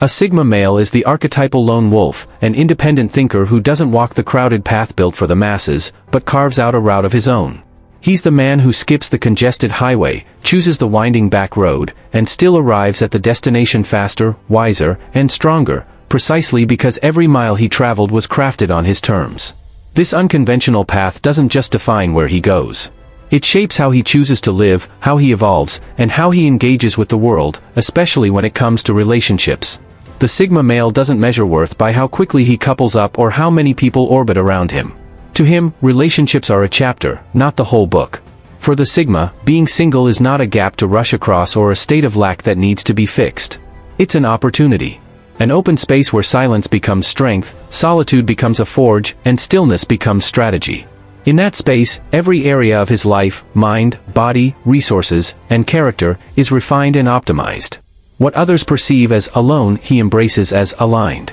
A Sigma male is the archetypal lone wolf, an independent thinker who doesn't walk the crowded path built for the masses, but carves out a route of his own. He's the man who skips the congested highway, chooses the winding back road, and still arrives at the destination faster, wiser, and stronger, precisely because every mile he traveled was crafted on his terms. This unconventional path doesn't just define where he goes. It shapes how he chooses to live, how he evolves, and how he engages with the world, especially when it comes to relationships. The Sigma male doesn't measure worth by how quickly he couples up or how many people orbit around him. To him, relationships are a chapter, not the whole book. For the Sigma, being single is not a gap to rush across or a state of lack that needs to be fixed. It's an opportunity. An open space where silence becomes strength, solitude becomes a forge, and stillness becomes strategy. In that space, every area of his life, mind, body, resources, and character is refined and optimized. What others perceive as alone, he embraces as aligned.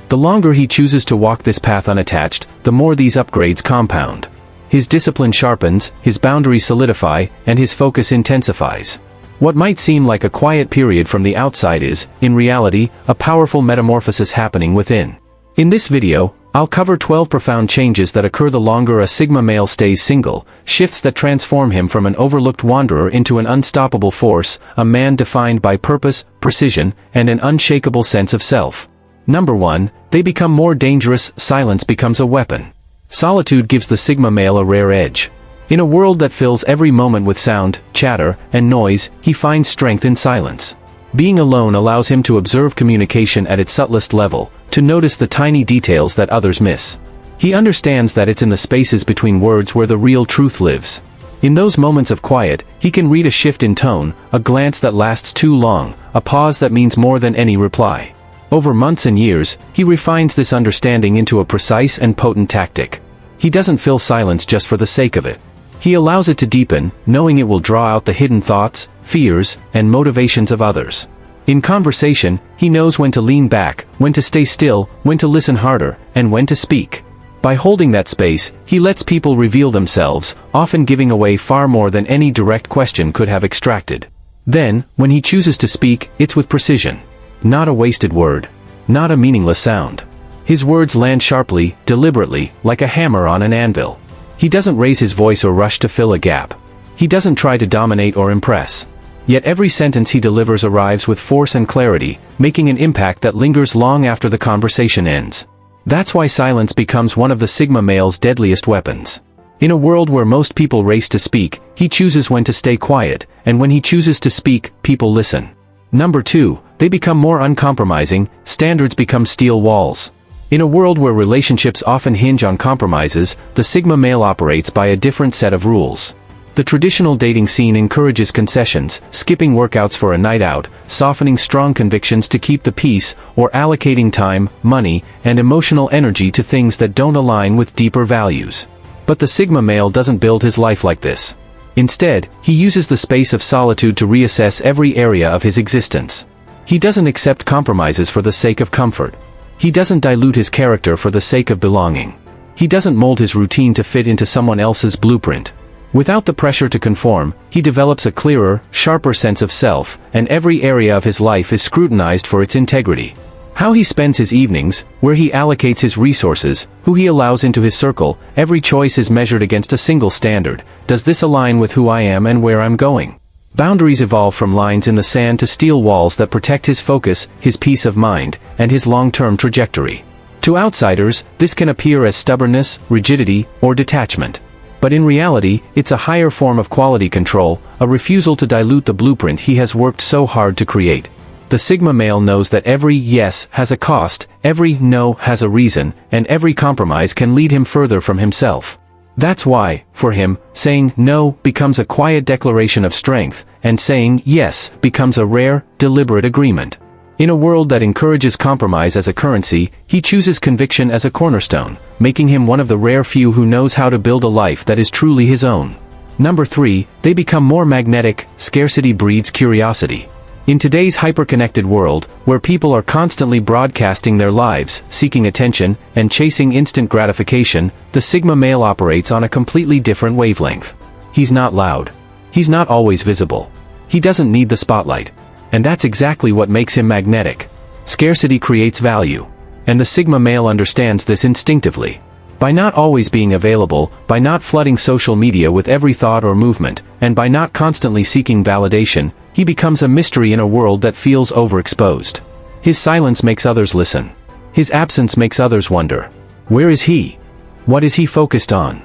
The longer he chooses to walk this path unattached, the more these upgrades compound. His discipline sharpens, his boundaries solidify, and his focus intensifies. What might seem like a quiet period from the outside is, in reality, a powerful metamorphosis happening within. In this video, I'll cover 12 profound changes that occur the longer a Sigma male stays single, shifts that transform him from an overlooked wanderer into an unstoppable force, a man defined by purpose, precision, and an unshakable sense of self. Number 1, they become more dangerous, silence becomes a weapon. Solitude gives the Sigma male a rare edge. In a world that fills every moment with sound, chatter, and noise, he finds strength in silence. Being alone allows him to observe communication at its subtlest level, to notice the tiny details that others miss. He understands that it's in the spaces between words where the real truth lives. In those moments of quiet, he can read a shift in tone, a glance that lasts too long, a pause that means more than any reply. Over months and years, he refines this understanding into a precise and potent tactic. He doesn't fill silence just for the sake of it. He allows it to deepen, knowing it will draw out the hidden thoughts, fears, and motivations of others. In conversation, he knows when to lean back, when to stay still, when to listen harder, and when to speak. By holding that space, he lets people reveal themselves, often giving away far more than any direct question could have extracted. Then, when he chooses to speak, it's with precision. Not a wasted word. Not a meaningless sound. His words land sharply, deliberately, like a hammer on an anvil. He doesn't raise his voice or rush to fill a gap. He doesn't try to dominate or impress. Yet every sentence he delivers arrives with force and clarity, making an impact that lingers long after the conversation ends. That's why silence becomes one of the Sigma male's deadliest weapons. In a world where most people race to speak, he chooses when to stay quiet, and when he chooses to speak, people listen. Number 2, they become more uncompromising, standards become steel walls. In a world where relationships often hinge on compromises, the Sigma male operates by a different set of rules. The traditional dating scene encourages concessions, skipping workouts for a night out, softening strong convictions to keep the peace, or allocating time, money, and emotional energy to things that don't align with deeper values. But the Sigma male doesn't build his life like this. Instead, he uses the space of solitude to reassess every area of his existence. He doesn't accept compromises for the sake of comfort. He doesn't dilute his character for the sake of belonging. He doesn't mold his routine to fit into someone else's blueprint. Without the pressure to conform, he develops a clearer, sharper sense of self, and every area of his life is scrutinized for its integrity. How he spends his evenings, where he allocates his resources, who he allows into his circle, every choice is measured against a single standard. Does this align with who I am and where I'm going? Boundaries evolve from lines in the sand to steel walls that protect his focus, his peace of mind, and his long-term trajectory. To outsiders, this can appear as stubbornness, rigidity, or detachment. But in reality, it's a higher form of quality control, a refusal to dilute the blueprint he has worked so hard to create. The Sigma male knows that every yes has a cost, every no has a reason, and every compromise can lead him further from himself. That's why, for him, saying no becomes a quiet declaration of strength, and saying yes becomes a rare, deliberate agreement. In a world that encourages compromise as a currency, he chooses conviction as a cornerstone, making him one of the rare few who knows how to build a life that is truly his own. Number 3, they become more magnetic, scarcity breeds curiosity. In today's hyper-connected world, where people are constantly broadcasting their lives, seeking attention, and chasing instant gratification, the Sigma male operates on a completely different wavelength. He's not loud. He's not always visible. He doesn't need the spotlight. And that's exactly what makes him magnetic. Scarcity creates value. And the Sigma male understands this instinctively. By not always being available, by not flooding social media with every thought or movement, and by not constantly seeking validation, he becomes a mystery in a world that feels overexposed. His silence makes others listen. His absence makes others wonder. Where is he? What is he focused on?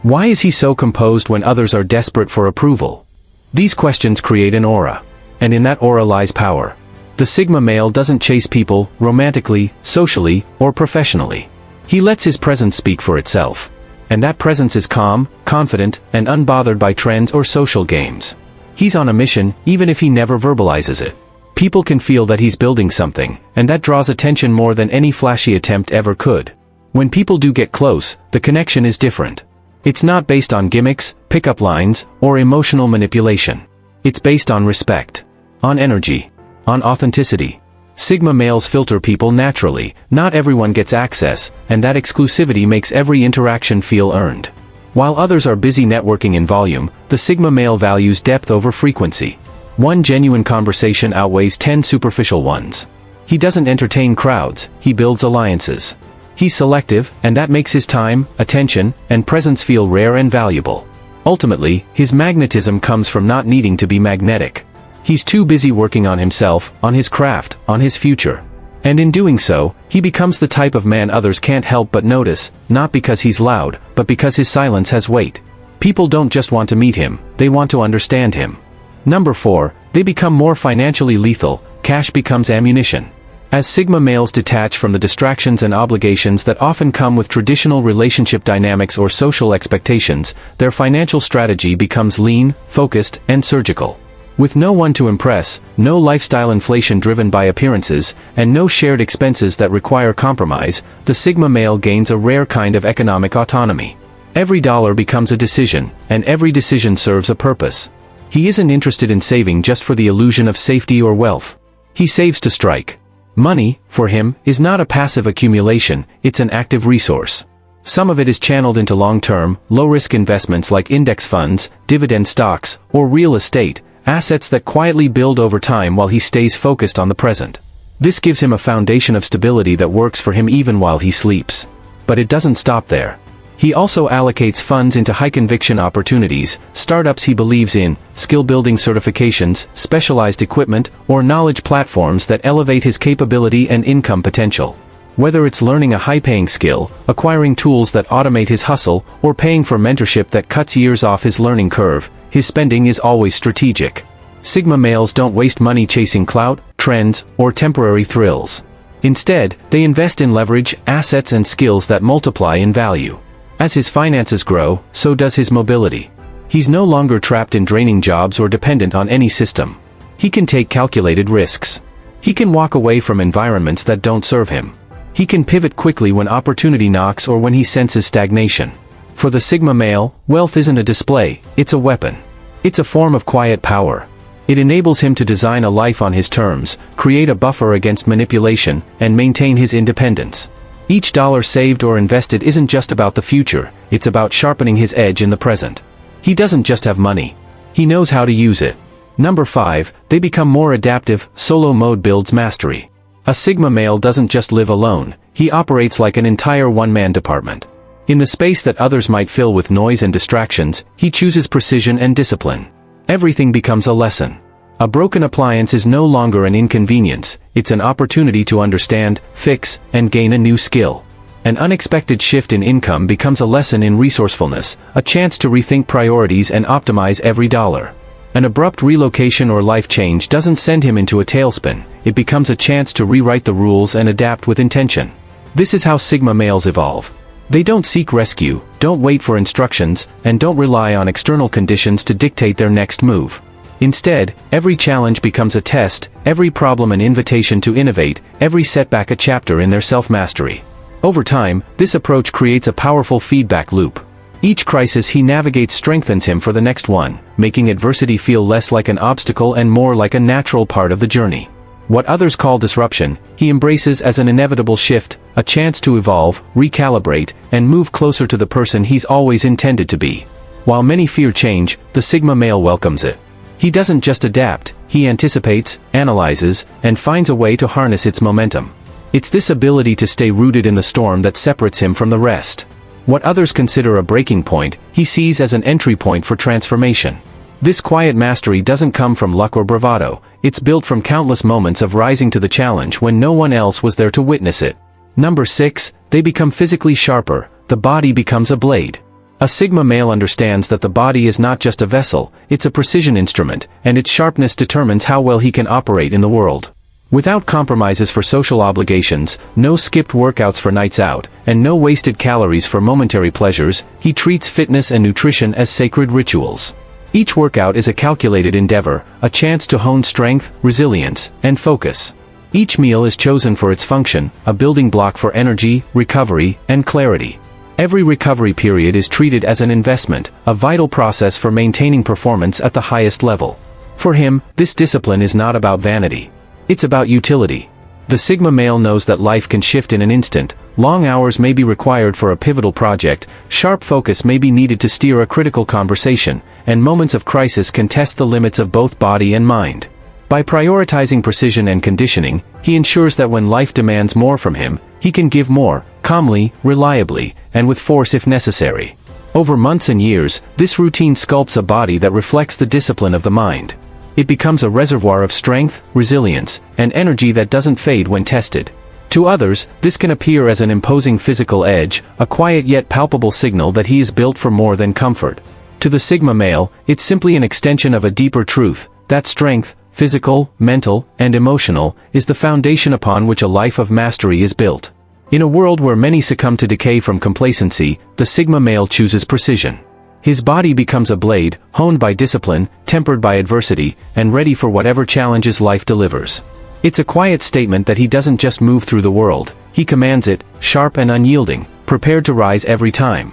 Why is he so composed when others are desperate for approval? These questions create an aura. And in that aura lies power. The Sigma male doesn't chase people, romantically, socially, or professionally. He lets his presence speak for itself. And that presence is calm, confident, and unbothered by trends or social games. He's on a mission, even if he never verbalizes it. People can feel that he's building something, and that draws attention more than any flashy attempt ever could. When people do get close, the connection is different. It's not based on gimmicks, pickup lines, or emotional manipulation. It's based on respect. On energy. On authenticity. Sigma males filter people naturally, not everyone gets access, and that exclusivity makes every interaction feel earned. While others are busy networking in volume, the Sigma male values depth over frequency. One genuine conversation outweighs 10 superficial ones. He doesn't entertain crowds, he builds alliances. He's selective, and that makes his time, attention, and presence feel rare and valuable. Ultimately, his magnetism comes from not needing to be magnetic. He's too busy working on himself, on his craft, on his future. And in doing so, he becomes the type of man others can't help but notice, not because he's loud, but because his silence has weight. People don't just want to meet him, they want to understand him. Number 4, they become more financially lethal, cash becomes ammunition. As Sigma males detach from the distractions and obligations that often come with traditional relationship dynamics or social expectations, their financial strategy becomes lean, focused, and surgical. With no one to impress, no lifestyle inflation driven by appearances, and no shared expenses that require compromise, the Sigma male gains a rare kind of economic autonomy. Every dollar becomes a decision, and every decision serves a purpose. He isn't interested in saving just for the illusion of safety or wealth. He saves to strike. Money, for him, is not a passive accumulation, it's an active resource. Some of it is channeled into long-term, low-risk investments like index funds, dividend stocks, or real estate, assets that quietly build over time while he stays focused on the present. This gives him a foundation of stability that works for him even while he sleeps. But it doesn't stop there. He also allocates funds into high-conviction opportunities, startups he believes in, skill-building certifications, specialized equipment, or knowledge platforms that elevate his capability and income potential. Whether it's learning a high-paying skill, acquiring tools that automate his hustle, or paying for mentorship that cuts years off his learning curve, his spending is always strategic. Sigma males don't waste money chasing clout, trends, or temporary thrills. Instead, they invest in leverage, assets, and skills that multiply in value. As his finances grow, so does his mobility. He's no longer trapped in draining jobs or dependent on any system. He can take calculated risks. He can walk away from environments that don't serve him. He can pivot quickly when opportunity knocks or when he senses stagnation. For the Sigma male, wealth isn't a display, it's a weapon. It's a form of quiet power. It enables him to design a life on his terms, create a buffer against manipulation, and maintain his independence. Each dollar saved or invested isn't just about the future, it's about sharpening his edge in the present. He doesn't just have money. He knows how to use it. Number 5, they become more adaptive, solo mode builds mastery. A Sigma male doesn't just live alone, he operates like an entire one-man department. In the space that others might fill with noise and distractions, he chooses precision and discipline. Everything becomes a lesson. A broken appliance is no longer an inconvenience, it's an opportunity to understand, fix, and gain a new skill. An unexpected shift in income becomes a lesson in resourcefulness, a chance to rethink priorities and optimize every dollar. An abrupt relocation or life change doesn't send him into a tailspin, it becomes a chance to rewrite the rules and adapt with intention. This is how Sigma males evolve. They don't seek rescue, don't wait for instructions, and don't rely on external conditions to dictate their next move. Instead, every challenge becomes a test, every problem an invitation to innovate, every setback a chapter in their self-mastery. Over time, this approach creates a powerful feedback loop. Each crisis he navigates strengthens him for the next one, making adversity feel less like an obstacle and more like a natural part of the journey. What others call disruption, he embraces as an inevitable shift, a chance to evolve, recalibrate, and move closer to the person he's always intended to be. While many fear change, the Sigma male welcomes it. He doesn't just adapt, he anticipates, analyzes, and finds a way to harness its momentum. It's this ability to stay rooted in the storm that separates him from the rest. What others consider a breaking point, he sees as an entry point for transformation. This quiet mastery doesn't come from luck or bravado, it's built from countless moments of rising to the challenge when no one else was there to witness it. Number 6, they become physically sharper, the body becomes a blade. A Sigma male understands that the body is not just a vessel, it's a precision instrument, and its sharpness determines how well he can operate in the world. Without compromises for social obligations, no skipped workouts for nights out, and no wasted calories for momentary pleasures, he treats fitness and nutrition as sacred rituals. Each workout is a calculated endeavor, a chance to hone strength, resilience, and focus. Each meal is chosen for its function, a building block for energy, recovery, and clarity. Every recovery period is treated as an investment, a vital process for maintaining performance at the highest level. For him, this discipline is not about vanity. It's about utility. The Sigma male knows that life can shift in an instant, long hours may be required for a pivotal project, sharp focus may be needed to steer a critical conversation, and moments of crisis can test the limits of both body and mind. By prioritizing precision and conditioning, he ensures that when life demands more from him, he can give more, calmly, reliably, and with force if necessary. Over months and years, this routine sculpts a body that reflects the discipline of the mind. It becomes a reservoir of strength, resilience, and energy that doesn't fade when tested. To others, this can appear as an imposing physical edge, a quiet yet palpable signal that he is built for more than comfort. To the Sigma male, it's simply an extension of a deeper truth, that strength, physical, mental, and emotional, is the foundation upon which a life of mastery is built. In a world where many succumb to decay from complacency, the Sigma male chooses precision. His body becomes a blade, honed by discipline, tempered by adversity, and ready for whatever challenges life delivers. It's a quiet statement that he doesn't just move through the world, he commands it, sharp and unyielding, prepared to rise every time.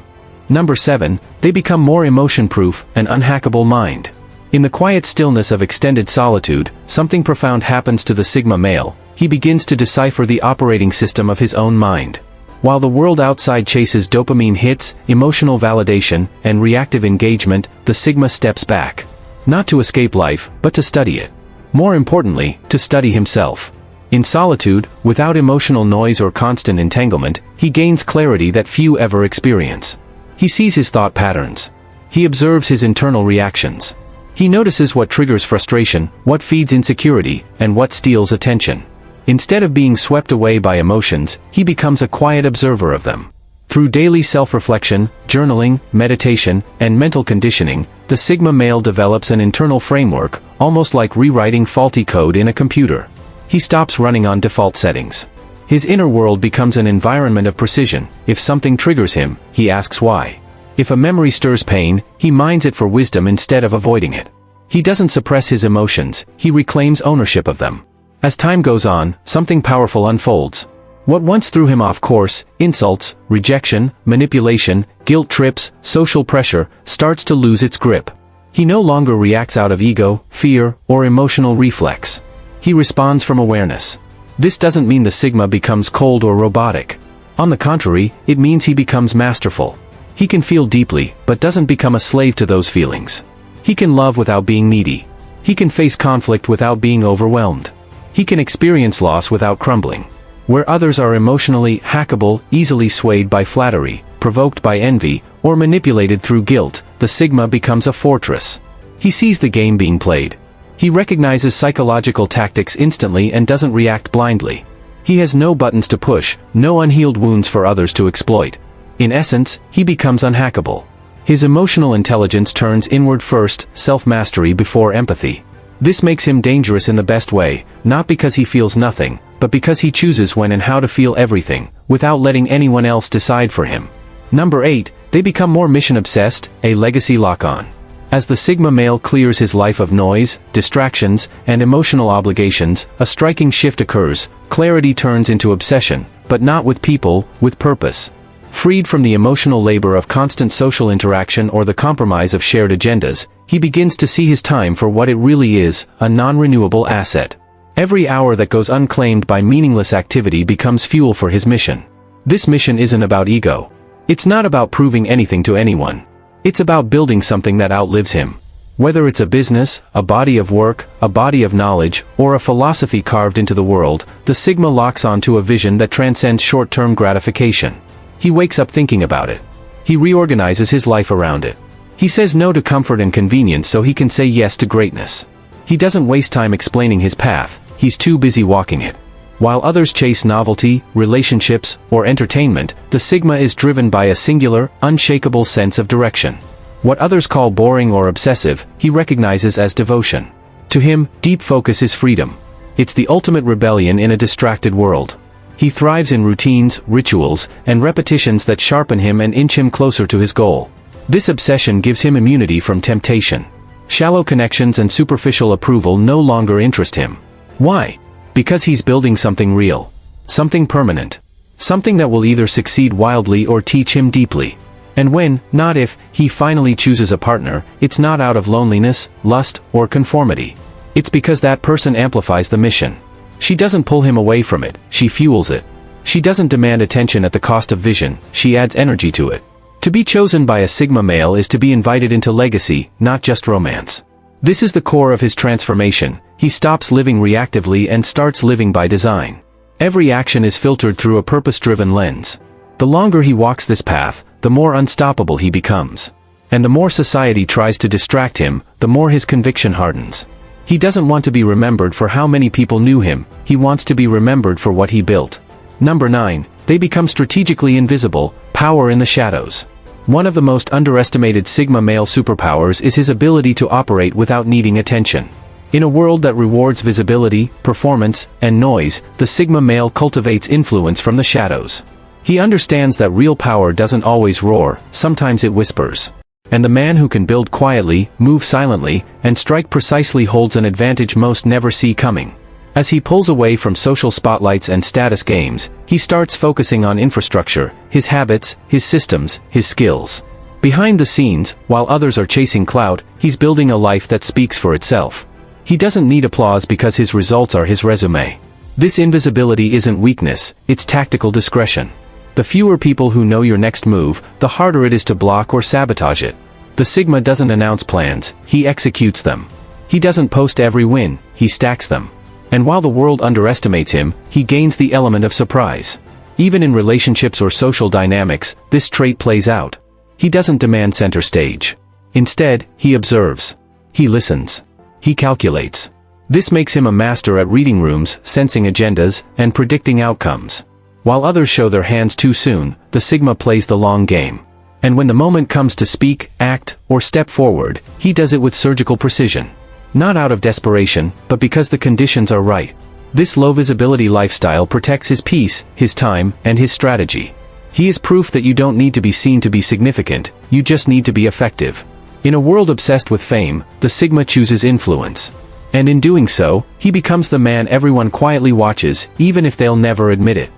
Number 7, they become more emotion-proof, an unhackable mind. In the quiet stillness of extended solitude, something profound happens to the Sigma male. He begins to decipher the operating system of his own mind. While the world outside chases dopamine hits, emotional validation, and reactive engagement, the Sigma steps back. Not to escape life, but to study it. More importantly, to study himself. In solitude, without emotional noise or constant entanglement, he gains clarity that few ever experience. He sees his thought patterns. He observes his internal reactions. He notices what triggers frustration, what feeds insecurity, and what steals attention. Instead of being swept away by emotions, he becomes a quiet observer of them. Through daily self-reflection, journaling, meditation, and mental conditioning, the Sigma male develops an internal framework, almost like rewriting faulty code in a computer. He stops running on default settings. His inner world becomes an environment of precision. If something triggers him, he asks why. If a memory stirs pain, he mines it for wisdom instead of avoiding it. He doesn't suppress his emotions, he reclaims ownership of them. As time goes on, something powerful unfolds. What once threw him off course, insults, rejection, manipulation, guilt trips, social pressure, starts to lose its grip. He no longer reacts out of ego, fear, or emotional reflex. He responds from awareness. This doesn't mean the Sigma becomes cold or robotic. On the contrary, it means he becomes masterful. He can feel deeply, but doesn't become a slave to those feelings. He can love without being needy. He can face conflict without being overwhelmed. He can experience loss without crumbling. Where others are emotionally hackable, easily swayed by flattery, provoked by envy, or manipulated through guilt, the Sigma becomes a fortress. He sees the game being played. He recognizes psychological tactics instantly and doesn't react blindly. He has no buttons to push, no unhealed wounds for others to exploit. In essence, he becomes unhackable. His emotional intelligence turns inward first, self-mastery before empathy. This makes him dangerous in the best way, not because he feels nothing, but because he chooses when and how to feel everything, without letting anyone else decide for him. Number 8, they become more mission-obsessed, a legacy lock-on. As the Sigma male clears his life of noise, distractions, and emotional obligations, a striking shift occurs. Clarity turns into obsession, but not with people, with purpose. Freed from the emotional labor of constant social interaction or the compromise of shared agendas, he begins to see his time for what it really is, a non-renewable asset. Every hour that goes unclaimed by meaningless activity becomes fuel for his mission. This mission isn't about ego. It's not about proving anything to anyone. It's about building something that outlives him. Whether it's a business, a body of work, a body of knowledge, or a philosophy carved into the world, the Sigma locks onto a vision that transcends short-term gratification. He wakes up thinking about it. He reorganizes his life around it. He says no to comfort and convenience so he can say yes to greatness. He doesn't waste time explaining his path, he's too busy walking it. While others chase novelty, relationships, or entertainment, the Sigma is driven by a singular, unshakable sense of direction. What others call boring or obsessive, he recognizes as devotion. To him, deep focus is freedom. It's the ultimate rebellion in a distracted world. He thrives in routines, rituals, and repetitions that sharpen him and inch him closer to his goal. This obsession gives him immunity from temptation. Shallow connections and superficial approval no longer interest him. Why? Because he's building something real. Something permanent. Something that will either succeed wildly or teach him deeply. And when, not if, he finally chooses a partner, it's not out of loneliness, lust, or conformity. It's because that person amplifies the mission. She doesn't pull him away from it, she fuels it. She doesn't demand attention at the cost of vision, she adds energy to it. To be chosen by a Sigma male is to be invited into legacy, not just romance. This is the core of his transformation. He stops living reactively and starts living by design. Every action is filtered through a purpose-driven lens. The longer he walks this path, the more unstoppable he becomes. And the more society tries to distract him, the more his conviction hardens. He doesn't want to be remembered for how many people knew him, he wants to be remembered for what he built. Number 9. They become strategically invisible, power in the shadows. One of the most underestimated Sigma male superpowers is his ability to operate without needing attention. In a world that rewards visibility, performance, and noise, the Sigma male cultivates influence from the shadows. He understands that real power doesn't always roar, sometimes it whispers. And the man who can build quietly, move silently, and strike precisely holds an advantage most never see coming. As he pulls away from social spotlights and status games, he starts focusing on infrastructure, his habits, his systems, his skills. Behind the scenes, while others are chasing clout, he's building a life that speaks for itself. He doesn't need applause because his results are his resume. This invisibility isn't weakness, it's tactical discretion. The fewer people who know your next move, the harder it is to block or sabotage it. The Sigma doesn't announce plans, he executes them. He doesn't post every win, he stacks them. And while the world underestimates him, he gains the element of surprise. Even in relationships or social dynamics, this trait plays out. He doesn't demand center stage. Instead, he observes. He listens. He calculates. This makes him a master at reading rooms, sensing agendas, and predicting outcomes. While others show their hands too soon, the Sigma plays the long game. And when the moment comes to speak, act, or step forward, he does it with surgical precision. Not out of desperation, but because the conditions are right. This low-visibility lifestyle protects his peace, his time, and his strategy. He is proof that you don't need to be seen to be significant, you just need to be effective. In a world obsessed with fame, the Sigma chooses influence. And in doing so, he becomes the man everyone quietly watches, even if they'll never admit it.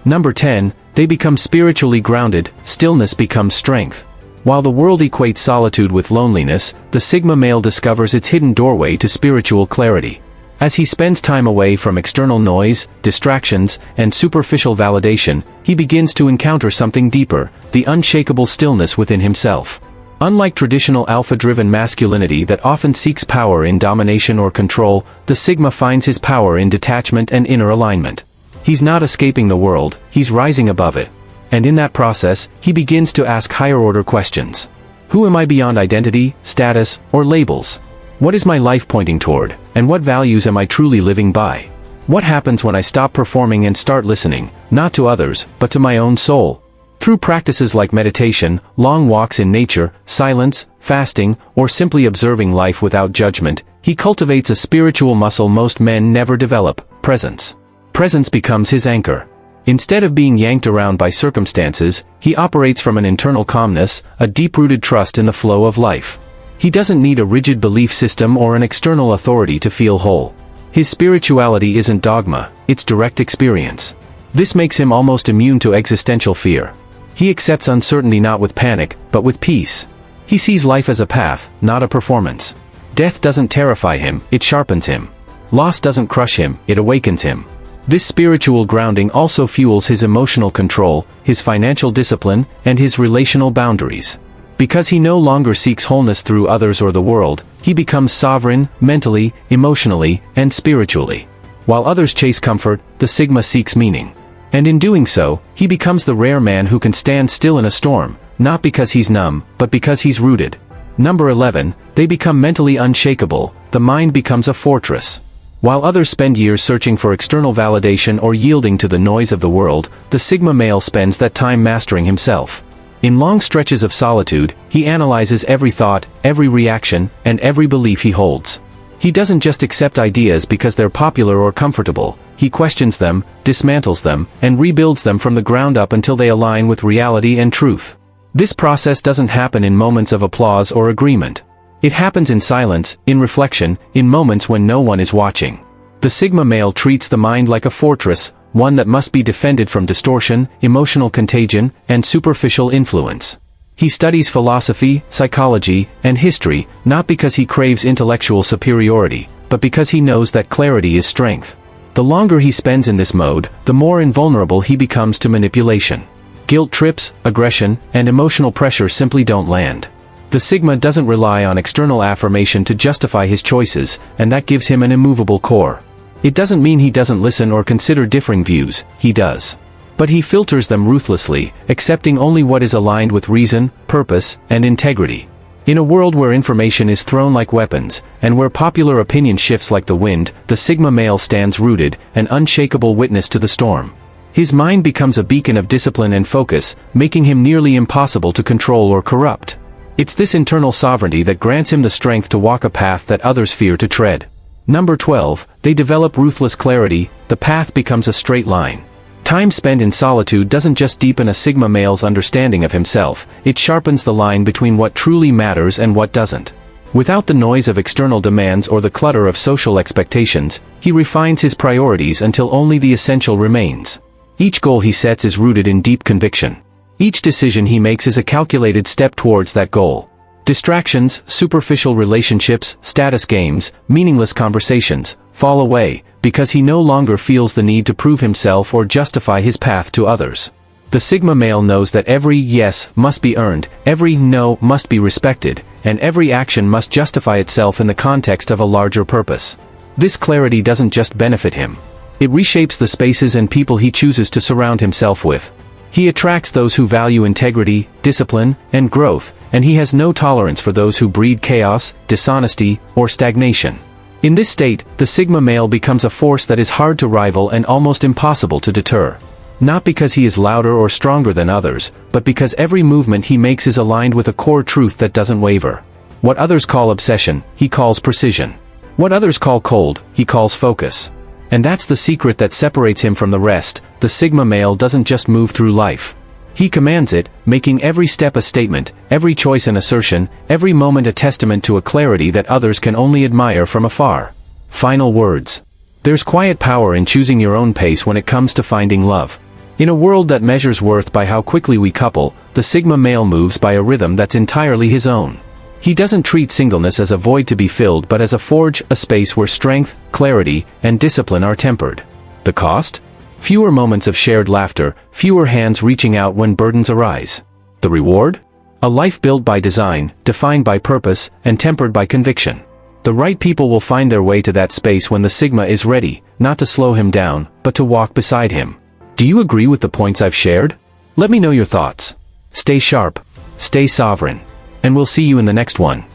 Number 10, they become spiritually grounded, stillness becomes strength. While the world equates solitude with loneliness, the Sigma male discovers its hidden doorway to spiritual clarity. As he spends time away from external noise, distractions, and superficial validation, he begins to encounter something deeper, the unshakable stillness within himself. Unlike traditional alpha-driven masculinity that often seeks power in domination or control, the Sigma finds his power in detachment and inner alignment. He's not escaping the world, he's rising above it. And in that process, he begins to ask higher-order questions. Who am I beyond identity, status, or labels? What is my life pointing toward, and what values am I truly living by? What happens when I stop performing and start listening, not to others, but to my own soul? Through practices like meditation, long walks in nature, silence, fasting, or simply observing life without judgment, he cultivates a spiritual muscle most men never develop, presence. Presence becomes his anchor. Instead of being yanked around by circumstances, he operates from an internal calmness, a deep-rooted trust in the flow of life. He doesn't need a rigid belief system or an external authority to feel whole. His spirituality isn't dogma, it's direct experience. This makes him almost immune to existential fear. He accepts uncertainty not with panic, but with peace. He sees life as a path, not a performance. Death doesn't terrify him, it sharpens him. Loss doesn't crush him, it awakens him. This spiritual grounding also fuels his emotional control, his financial discipline, and his relational boundaries. Because he no longer seeks wholeness through others or the world, he becomes sovereign, mentally, emotionally, and spiritually. While others chase comfort, the Sigma seeks meaning. And in doing so, he becomes the rare man who can stand still in a storm, not because he's numb, but because he's rooted. Number 11, they become mentally unshakable, the mind becomes a fortress. While others spend years searching for external validation or yielding to the noise of the world, the Sigma male spends that time mastering himself. In long stretches of solitude, he analyzes every thought, every reaction, and every belief he holds. He doesn't just accept ideas because they're popular or comfortable, he questions them, dismantles them, and rebuilds them from the ground up until they align with reality and truth. This process doesn't happen in moments of applause or agreement. It happens in silence, in reflection, in moments when no one is watching. The Sigma male treats the mind like a fortress, one that must be defended from distortion, emotional contagion, and superficial influence. He studies philosophy, psychology, and history, not because he craves intellectual superiority, but because he knows that clarity is strength. The longer he spends in this mode, the more invulnerable he becomes to manipulation. Guilt trips, aggression, and emotional pressure simply don't land. The Sigma doesn't rely on external affirmation to justify his choices, and that gives him an immovable core. It doesn't mean he doesn't listen or consider differing views, he does. But he filters them ruthlessly, accepting only what is aligned with reason, purpose, and integrity. In a world where information is thrown like weapons, and where popular opinion shifts like the wind, the Sigma male stands rooted, an unshakable witness to the storm. His mind becomes a beacon of discipline and focus, making him nearly impossible to control or corrupt. It's this internal sovereignty that grants him the strength to walk a path that others fear to tread. Number 12, they develop ruthless clarity, the path becomes a straight line. Time spent in solitude doesn't just deepen a Sigma male's understanding of himself, it sharpens the line between what truly matters and what doesn't. Without the noise of external demands or the clutter of social expectations, he refines his priorities until only the essential remains. Each goal he sets is rooted in deep conviction. Each decision he makes is a calculated step towards that goal. Distractions, superficial relationships, status games, meaningless conversations, fall away, because he no longer feels the need to prove himself or justify his path to others. The Sigma male knows that every yes must be earned, every no must be respected, and every action must justify itself in the context of a larger purpose. This clarity doesn't just benefit him. It reshapes the spaces and people he chooses to surround himself with. He attracts those who value integrity, discipline, and growth, and he has no tolerance for those who breed chaos, dishonesty, or stagnation. In this state, the Sigma male becomes a force that is hard to rival and almost impossible to deter. Not because he is louder or stronger than others, but because every movement he makes is aligned with a core truth that doesn't waver. What others call obsession, he calls precision. What others call cold, he calls focus. And that's the secret that separates him from the rest. The Sigma male doesn't just move through life. He commands it, making every step a statement, every choice an assertion, every moment a testament to a clarity that others can only admire from afar. Final words. There's quiet power in choosing your own pace when it comes to finding love. In a world that measures worth by how quickly we couple, the Sigma male moves by a rhythm that's entirely his own. He doesn't treat singleness as a void to be filled but as a forge, a space where strength, clarity, and discipline are tempered. The cost? Fewer moments of shared laughter, fewer hands reaching out when burdens arise. The reward? A life built by design, defined by purpose, and tempered by conviction. The right people will find their way to that space when the Sigma is ready, not to slow him down, but to walk beside him. Do you agree with the points I've shared? Let me know your thoughts. Stay sharp, stay sovereign, and we'll see you in the next one.